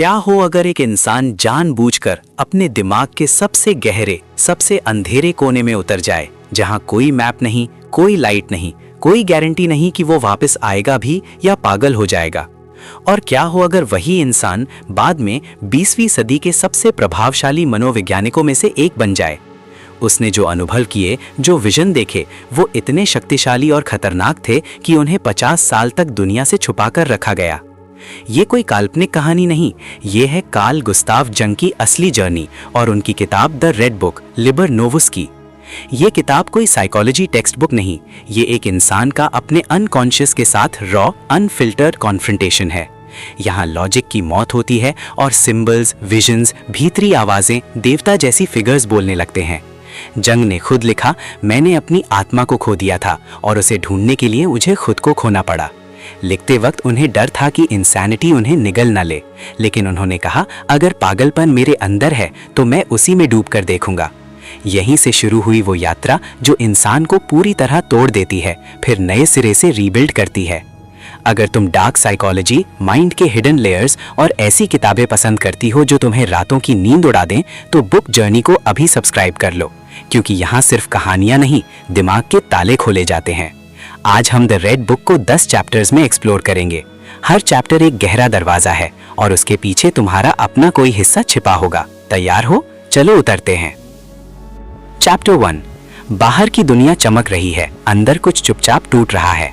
क्या हो अगर एक इंसान जानबूझकर अपने दिमाग के सबसे गहरे, सबसे अंधेरे कोने में उतर जाए, जहां कोई मैप नहीं, कोई लाइट नहीं, कोई गारंटी नहीं कि वो वापस आएगा भी या पागल हो जाएगा। और क्या हो अगर वही इंसान बाद में 20वीं सदी के सबसे प्रभावशाली मनोवैज्ञानिकों में से एक बन जाए। उसने जो अनुभव किए, जो विजन देखे, वो इतने शक्तिशाली और खतरनाक थे कि उन्हें 50 साल तक दुनिया से छुपाकर रखा गया। ये कोई काल्पनिक कहानी नहीं, ये है कार्ल गुस्ताव जंग की असली जर्नी और उनकी किताब द रेड बुक लिबर नोवुस की। ये किताब कोई साइकोलॉजी टेक्स्ट बुक नहीं, ये एक इंसान का अपने अनकॉन्शियस के साथ रॉ, अनफिल्टर्ड कॉन्फ्रंटेशन है। यहाँ लॉजिक की मौत होती है और सिंबल्स, विजन्स, भीतरी आवाजें देवता जैसी फिगर्स बोलने लगते हैं। जंग ने खुद लिखा, मैंने अपनी आत्मा को खो दिया था और उसे ढूंढने के लिए मुझे खुद को खोना पड़ा। लिखते वक्त उन्हें डर था कि इंसैनिटी उन्हें निगल न ले, लेकिन उन्होंने कहा, अगर पागलपन मेरे अंदर है तो मैं उसी में डूब कर देखूंगा। यहीं से शुरू हुई वो यात्रा जो इंसान को पूरी तरह तोड़ देती है, फिर नए सिरे से रीबिल्ड करती है। अगर तुम डार्क साइकोलॉजी, माइंड के हिडन लेयर्स और ऐसी किताबें पसंद करती हो जो तुम्हें रातों की नींद उड़ा दें, तो बुक जर्नी को अभी सब्सक्राइब कर लो, क्योंकि यहाँ सिर्फ कहानियां नहीं, दिमाग के ताले खोले जाते हैं। आज हम द रेड बुक को 10 चैप्टर्स में एक्सप्लोर करेंगे। हर चैप्टर एक गहरा दरवाजा है और उसके पीछे तुम्हारा अपना कोई हिस्सा छिपा होगा। तैयार हो? चलो उतरते हैं। चैप्टर 1। बाहर की दुनिया चमक रही है, अंदर कुछ चुपचाप टूट रहा है।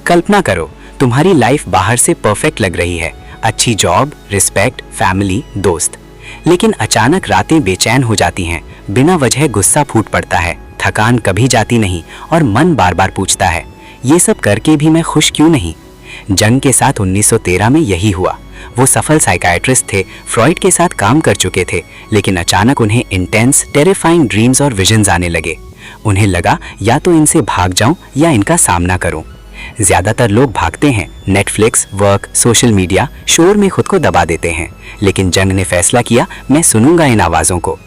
कल्पना करो, तुम्हारी लाइफ बाहर से परफेक्ट लग रही है, अच्छी जॉब, रिस्पेक्ट, फैमिली, दोस्त। लेकिन अचानक रातें बेचैन हो जाती हैं, बिना वजह गुस्सा फूट पड़ता है, थकान कभी जाती नहीं और मन बार बार पूछता है, ये सब करके भी मैं खुश क्यों नहीं। जंग के साथ 1913 में यही हुआ। वो सफल साइकाइट्रिस्ट थे, फ्रॉइड के साथ काम कर चुके थे, लेकिन अचानक उन्हें इंटेंस, टेरिफाइंग ड्रीम्स और विजन्स आने लगे। उन्हें लगा, या तो इनसे भाग जाऊं या इनका सामना करूं। ज्यादातर लोग भागते हैं, नेटफ्लिक्स, वर्क, सोशल मीडिया, शोर में खुद को दबा देते हैं, लेकिन जंग ने फैसला किया, मैं सुनूंगा इन आवाजों को।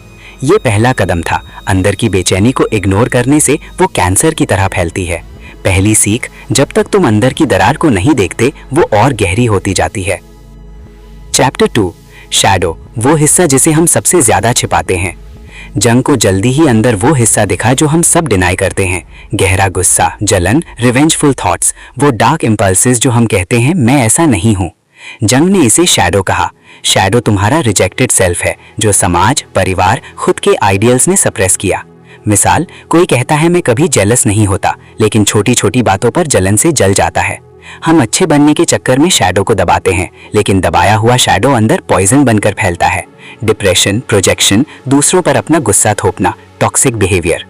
ये पहला कदम था। अंदर की बेचैनी को इग्नोर करने से वो कैंसर की तरह फैलती है। पहली सीख, जब तक तुम अंदर की दरार को नहीं देखते, वो और गहरी होती जाती है। चैप्टर 2। शैडो, वो हिस्सा जिसे हम सबसे ज्यादा छिपाते हैं। जंग को जल्दी ही अंदर वो हिस्सा दिखा जो हम सब डिनाई करते हैं। गहरा गुस्सा, जलन, रिवेंजफुल थॉट्स, वो डार्क इम्पल्सेस जो हम कहते हैं मैं ऐसा नहीं हूँ। जंग ने इसे शैडो कहा। शैडो तुम्हारा रिजेक्टेड सेल्फ है, जो समाज, परिवार, खुद के आइडियल्स ने सप्रेस किया। मिसाल, कोई कहता है मैं कभी जेलस नहीं होता, लेकिन छोटी छोटी बातों पर जलन से जल जाता है। हम अच्छे बनने के चक्कर में शैडो को दबाते हैं, लेकिन दबाया हुआ शैडो अंदर पॉइजन बनकर फैलता है। डिप्रेशन, प्रोजेक्शन, दूसरों पर अपना गुस्सा थोपना, टॉक्सिक बिहेवियर।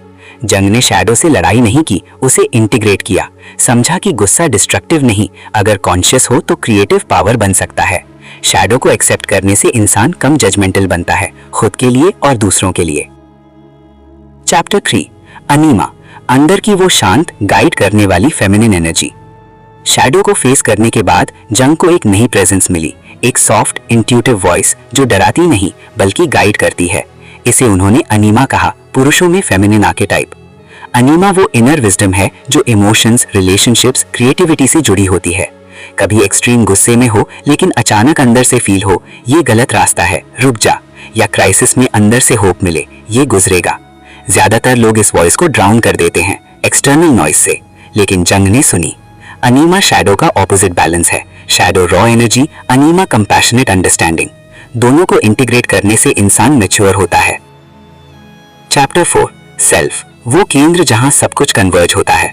जंग ने शैडो से लड़ाई नहीं की, उसे इंटीग्रेट किया। समझा कि गुस्सा डिस्ट्रक्टिव नहीं, अगर कॉन्शियस हो तो क्रिएटिव पावर बन सकता है। शैडो को एक्सेप्ट करने से इंसान कम जजमेंटल बनता है, खुद के लिए और दूसरों के लिए। चैप्टर 3। अनीमा, अंदर की वो शांत, गाइड करने वाली फेमिनिन एनर्जी। शैडो को फेस करने के बाद जंग को एक नई प्रेजेंस मिली, एक सॉफ्ट, इंट्यूटिव वॉइस जो डराती नहीं बल्कि गाइड करती है। इसे उन्होंने अनीमा कहा, पुरुषों में फेमिनिन आर्केटाइप। अनीमा वो इनर विजडम है जो इमोशंस, रिलेशनशिप्स, क्रिएटिविटी से जुड़ी होती है। कभी एक्सट्रीम गुस्से में हो, लेकिन अचानक अंदर से फील हो, ये गलत रास्ता है, रुक जा। या क्राइसिस में अंदर से होप मिले, ये गुजरेगा। ज्यादातर लोग इस वॉइस को ड्राउन कर देते हैं एक्सटर्नल नॉइस से, लेकिन जंग ने सुनी। अनीमा शैडो का ऑपोजिट बैलेंस है। Shadow raw energy, enema compassionate understanding. दोनों को इंटीग्रेट करने से इंसान मैच्योर होता है। चैप्टर 4। सेल्फ, वो केंद्र जहां सब कुछ कन्वर्ज होता है।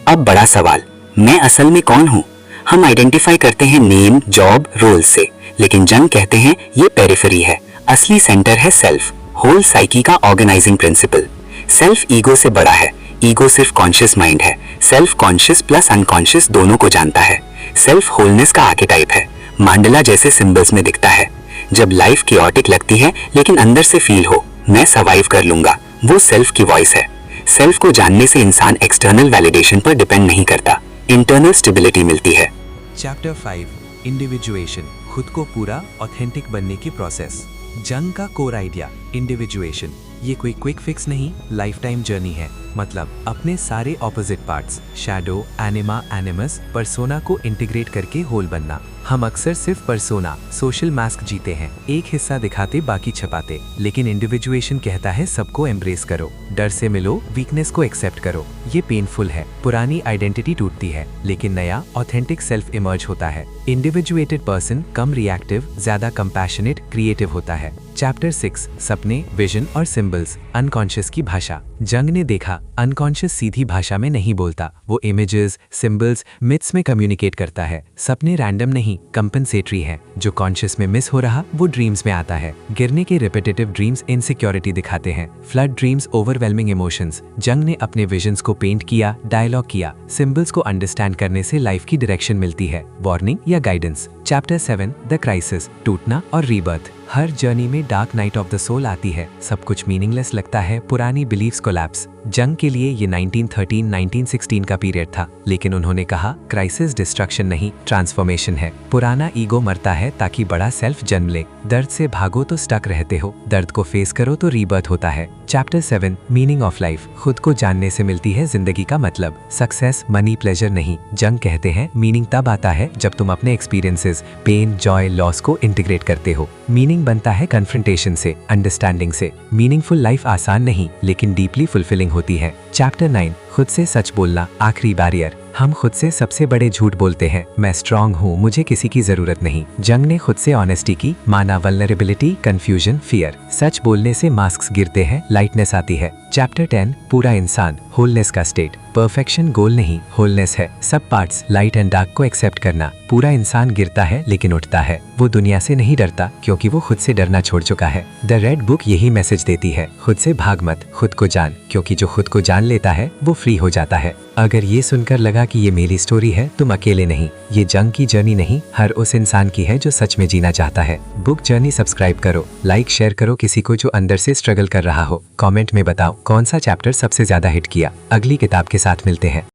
अब बड़ा सवाल, मैं असल में कौन हूं? हम आइडेंटिफाई करते हैं नेम, जॉब, रोल से, लेकिन जंग कहते हैं ये पेरिफेरी है, असली सेंटर है सेल्फ, होल साइकी का ऑर्गेनाइजिंग प्रिंसिपल। सेल्फ ईगो से बड़ा है। ईगो सिर्फ कॉन्शियस माइंड है, सेल्फ कॉन्शियस प्लस अनकॉन्शियस दोनों को जानता है। सेल्फ होलनेस का आर्केटाइप है, मांडला जैसे सिंबल्स में दिखता है। जब लाइफ कियोटिक लगती है लेकिन अंदर से फील हो मैं सर्वाइव कर लूंगा, वो सेल्फ की वॉइस है। सेल्फ को जानने से इंसान एक्सटर्नल वैलिडेशन पर डिपेंड नहीं करता, इंटरनल स्टेबिलिटी मिलती है। चैप्टर 5। इंडिविजुएशन, खुद को पूरा ऑथेंटिक बनने की प्रोसेस। जंग का कोर आइडिया इंडिविजुएशन, ये कोई क्विक फिक्स नहीं, लाइफ टाइम जर्नी है। मतलब अपने सारे opposite parts, shadow, anima, animus, persona को इंटीग्रेट करके होल बनना। हम अक्सर सिर्फ पर्सोना, सोशल मास्क जीते हैं, एक हिस्सा दिखाते बाकी छपाते। लेकिन इंडिविजुएशन कहता है सबको एम्ब्रेस करो, डर से मिलो, वीकनेस को एक्सेप्ट करो। ये पेनफुल है, पुरानी आइडेंटिटी टूटती है, लेकिन नया ऑथेंटिक सेल्फ इमर्ज होता है। इंडिविजुएटेड पर्सन कम रिएक्टिव, ज्यादा कंपैशनेट, क्रिएटिव होता है। चैप्टर 6, सपने, विजन और सिंबल्स, अनकॉन्शियस की भाषा। जंग ने देखा, अनकॉन्शियस सीधी भाषा में नहीं बोलता, वो इमेजेस, सिंबल्स, मिथ्स में कम्युनिकेट करता है। सपने रैंडम नहीं, कंपनसेटरी है। जो कॉन्शियस में मिस हो रहा वो ड्रीम्स में आता है। गिरने के रिपीटेटिव ड्रीम्स इनसिक्योरिटी दिखाते हैं, फ्लड ड्रीम्स ओवरवेलमिंग इमोशंस। जंग ने अपने विजन्स को पेंट किया, डायलॉग किया। सिंबल्स को अंडरस्टैंड करने से लाइफ की डायरेक्शन मिलती है, वार्निंग या गाइडेंस। चैप्टर 7, द क्राइसिस, टूटना और रीबर्थ। हर जर्नी में dark night of the soul आती है, सब कुछ मीनिंगलेस लगता है, पुरानी बिलीफ्स कोलैप्स। जंग के लिए ये 1913-1916 का पीरियड था, लेकिन उन्होंने कहा क्राइसिस डिस्ट्रक्शन नहीं, ट्रांसफॉर्मेशन है। पुराना ईगो मरता है ताकि बड़ा सेल्फ जन्म ले। दर्द से भागो तो स्टक रहते हो, दर्द को फेस करो तो रीबर्थ होता है। चैप्टर 7, मीनिंग ऑफ लाइफ, खुद को जानने से मिलती है जिंदगी का मतलब। सक्सेस, मनी, प्लेजर नहीं। जंग कहते हैं मीनिंग तब आता है जब तुम अपने एक्सपीरियंसेस, पेन, जॉय, लॉस को इंटीग्रेट करते हो। मीनिंग बनता है कन्फ्रंटेशन से, अंडरस्टैंडिंग से। मीनिंगफुल लाइफ आसान नहीं, लेकिन डीपली फुलफिलिंग होती है। चैप्टर 9, खुद से सच बोलना, आखिरी बैरियर। हम खुद से सबसे बड़े झूठ बोलते हैं, मैं स्ट्रांग हूँ, मुझे किसी की जरूरत नहीं। जंग ने खुद से ऑनेस्टी की, माना वल्नरेबिलिटी, कंफ्यूजन, फियर। सच बोलने से मास्क्स गिरते हैं, लाइटनेस आती है। चैप्टर 10, पूरा इंसान, होलनेस का स्टेट। परफेक्शन गोल नहीं, होलनेस है। सब पार्ट्स, लाइट एंड डार्क को एक्सेप्ट करना। पूरा इंसान गिरता है लेकिन उठता है। वो दुनिया से नहीं डरता क्योंकि वो खुद से डरना छोड़ चुका है। द रेड बुक यही मैसेज देती है, खुद से भाग मत, खुद को जान, क्योंकि जो खुद को जान लेता है वो फ्री हो जाता है। अगर ये सुनकर लगा कि ये मेरी स्टोरी है, तुम अकेले नहीं। ये जंग की जर्नी नहीं, हर उस इंसान की है जो सच में जीना चाहता है। बुक जर्नी सब्सक्राइब करो, लाइक शेयर करो किसी को जो अंदर से स्ट्रगल कर रहा हो। कमेंट में बताओ कौन सा चैप्टर सबसे ज्यादा हिट किया। अगली किताब के साथ मिलते हैं।